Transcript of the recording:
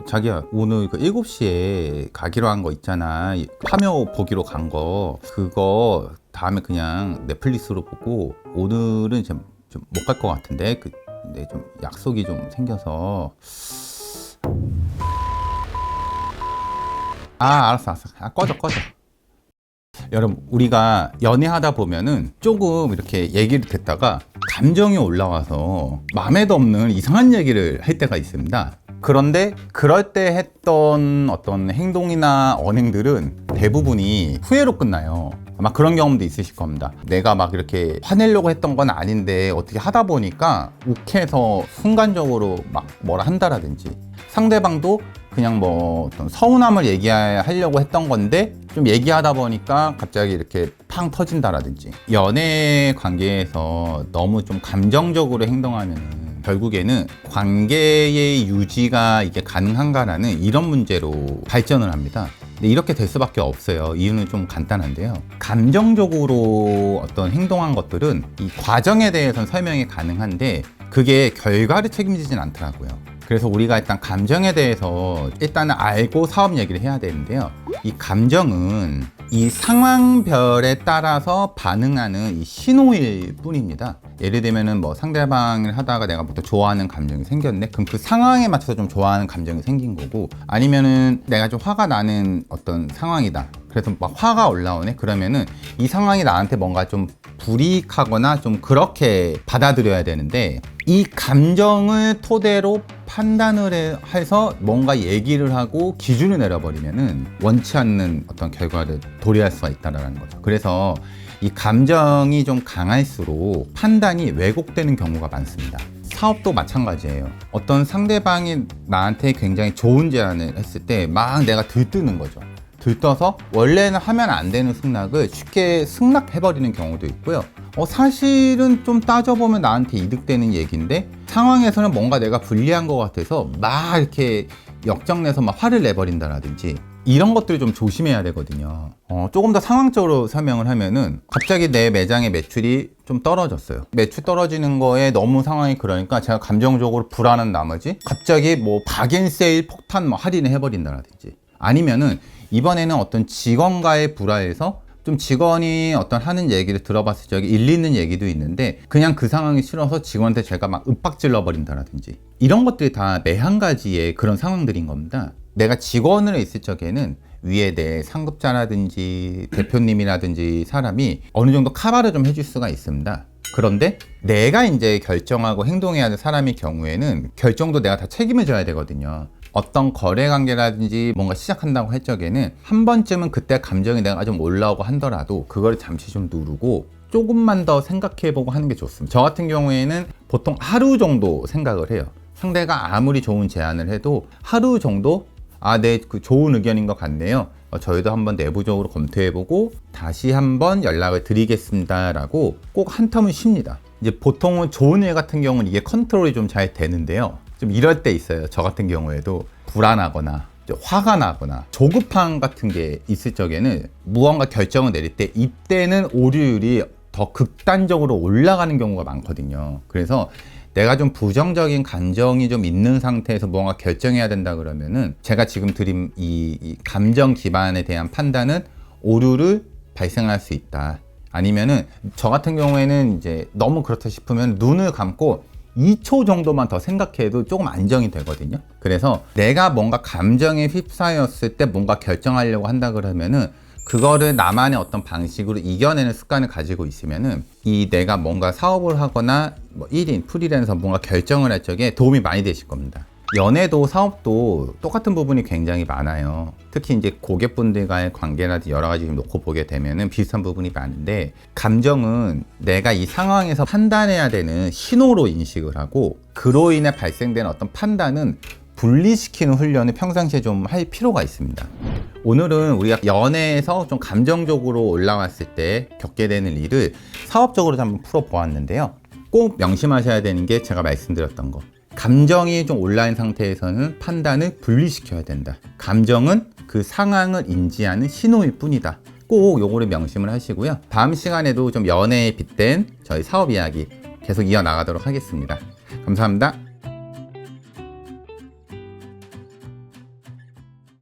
자기야, 오늘 그 7시에 가기로 한 거 있잖아. 파묘 보기로 간 거. 그거 다음에 그냥 넷플릭스로 보고, 오늘은 좀 못 갈 것 같은데. 근데 좀 약속이 좀 생겨서. 알았어. 꺼져. 여러분, 우리가 연애하다 보면은 조금 이렇게 얘기를 듣다가 감정이 올라와서 마음에도 없는 이상한 얘기를 할 때가 있습니다. 그런데 그럴 때 했던 어떤 행동이나 언행들은 대부분이 후회로 끝나요. 아마 그런 경험도 있으실 겁니다. 내가 막 이렇게 화내려고 했던 건 아닌데 어떻게 하다 보니까 욱해서 순간적으로 막 뭐라 한다라든지, 상대방도 그냥 뭐 어떤 서운함을 얘기하려고 했던 건데 좀 얘기하다 보니까 갑자기 이렇게 팡 터진다라든지, 연애 관계에서 너무 좀 감정적으로 행동하면 결국에는 관계의 유지가 이게 가능한가라는 이런 문제로 발전을 합니다. 근데 이렇게 될 수밖에 없어요. 이유는 좀 간단한데요. 감정적으로 어떤 행동한 것들은 이 과정에 대해서는 설명이 가능한데 그게 결과를 책임지진 않더라고요. 그래서 우리가 일단 감정에 대해서 일단은 알고 사업 얘기를 해야 되는데요. 이 감정은 이 상황별에 따라서 반응하는 이 신호일 뿐입니다. 예를 들면은 뭐 상대방을 하다가 내가 부터 좋아하는 감정이 생겼네? 그럼 그 상황에 맞춰서 좀 좋아하는 감정이 생긴 거고, 아니면은 내가 좀 화가 나는 어떤 상황이다. 그래서 막 화가 올라오네? 그러면은 이 상황이 나한테 뭔가 좀 불이익하거나 좀 그렇게 받아들여야 되는데, 이 감정을 토대로 판단을 해서 뭔가 얘기를 하고 기준을 내려버리면은 원치 않는 어떤 결과를 도래할 수가 있다는 거죠. 그래서 이 감정이 좀 강할수록 판단이 왜곡되는 경우가 많습니다. 사업도 마찬가지예요. 어떤 상대방이 나한테 굉장히 좋은 제안을 했을 때 막 내가 들뜨는 거죠. 들떠서 원래는 하면 안 되는 승낙을 쉽게 승낙해버리는 경우도 있고요. 사실은 좀 따져보면 나한테 이득되는 얘기인데 상황에서는 뭔가 내가 불리한 것 같아서 막 이렇게 역정내서 막 화를 내버린다라든지, 이런 것들을 좀 조심해야 되거든요. 조금 더 상황적으로 설명을 하면은, 갑자기 내 매장의 매출이 좀 떨어졌어요. 매출 떨어지는 거에 너무 상황이 그러니까 제가 감정적으로 불안한 나머지 갑자기 뭐 박앤세일 폭탄 뭐 할인을 해버린다라든지, 아니면은 이번에는 어떤 직원과의 불화에서 좀 직원이 어떤 하는 얘기를 들어봤을 적에 일리 있는 얘기도 있는데 그냥 그 상황이 싫어서 직원한테 제가 막 윽박질러 버린다라든지, 이런 것들이 다 매 한 가지의 그런 상황들인 겁니다. 내가 직원으로 있을 적에는 위에 내 상급자라든지 대표님이라든지 사람이 어느 정도 커버를 좀 해줄 수가 있습니다. 그런데 내가 이제 결정하고 행동해야 할 사람의 경우에는 결정도 내가 다 책임을 져야 되거든요. 어떤 거래 관계라든지 뭔가 시작한다고 할 적에는 한 번쯤은 그때 감정이 내가 좀 올라오고 하더라도 그걸 잠시 좀 누르고 조금만 더 생각해보고 하는 게 좋습니다. 저 같은 경우에는 보통 하루 정도 생각을 해요. 상대가 아무리 좋은 제안을 해도 하루 정도 네, 그 좋은 의견인 것 같네요. 저희도 한번 내부적으로 검토해보고 다시 한번 연락을 드리겠습니다 라고 꼭 한 텀은 쉽니다. 이제 보통은 좋은 일 같은 경우는 이게 컨트롤이 좀 잘 되는데요. 좀 이럴 때 있어요. 저 같은 경우에도 불안하거나 화가 나거나 조급함 같은 게 있을 적에는 무언가 결정을 내릴 때 이때는 오류율이 더 극단적으로 올라가는 경우가 많거든요. 그래서 내가 좀 부정적인 감정이 좀 있는 상태에서 무언가 결정해야 된다 그러면은 제가 지금 드린 이 감정 기반에 대한 판단은 오류를 발생할 수 있다. 아니면은 저 같은 경우에는 이제 너무 그렇다 싶으면 눈을 감고 2초 정도만 더 생각해도 조금 안정이 되거든요. 그래서 내가 뭔가 감정에 휩싸였을 때 뭔가 결정하려고 한다 그러면은 그거를 나만의 어떤 방식으로 이겨내는 습관을 가지고 있으면은 이 내가 뭔가 사업을 하거나 뭐 1인, 프리랜서 뭔가 결정을 할 적에 도움이 많이 되실 겁니다. 연애도 사업도 똑같은 부분이 굉장히 많아요. 특히 이제 고객분들과의 관계라든지 여러 가지 놓고 보게 되면은 비슷한 부분이 많은데, 감정은 내가 이 상황에서 판단해야 되는 신호로 인식을 하고 그로 인해 발생되는 어떤 판단은 분리시키는 훈련을 평상시에 좀 할 필요가 있습니다. 오늘은 우리가 연애에서 좀 감정적으로 올라왔을 때 겪게 되는 일을 사업적으로 한번 풀어보았는데요. 꼭 명심하셔야 되는 게 제가 말씀드렸던 거. 감정이 좀 온라인 상태에서는 판단을 분리시켜야 된다. 감정은 그 상황을 인지하는 신호일 뿐이다. 꼭 요거를 명심을 하시고요. 다음 시간에도 좀 연애에 빗댄 저희 사업 이야기 계속 이어나가도록 하겠습니다. 감사합니다.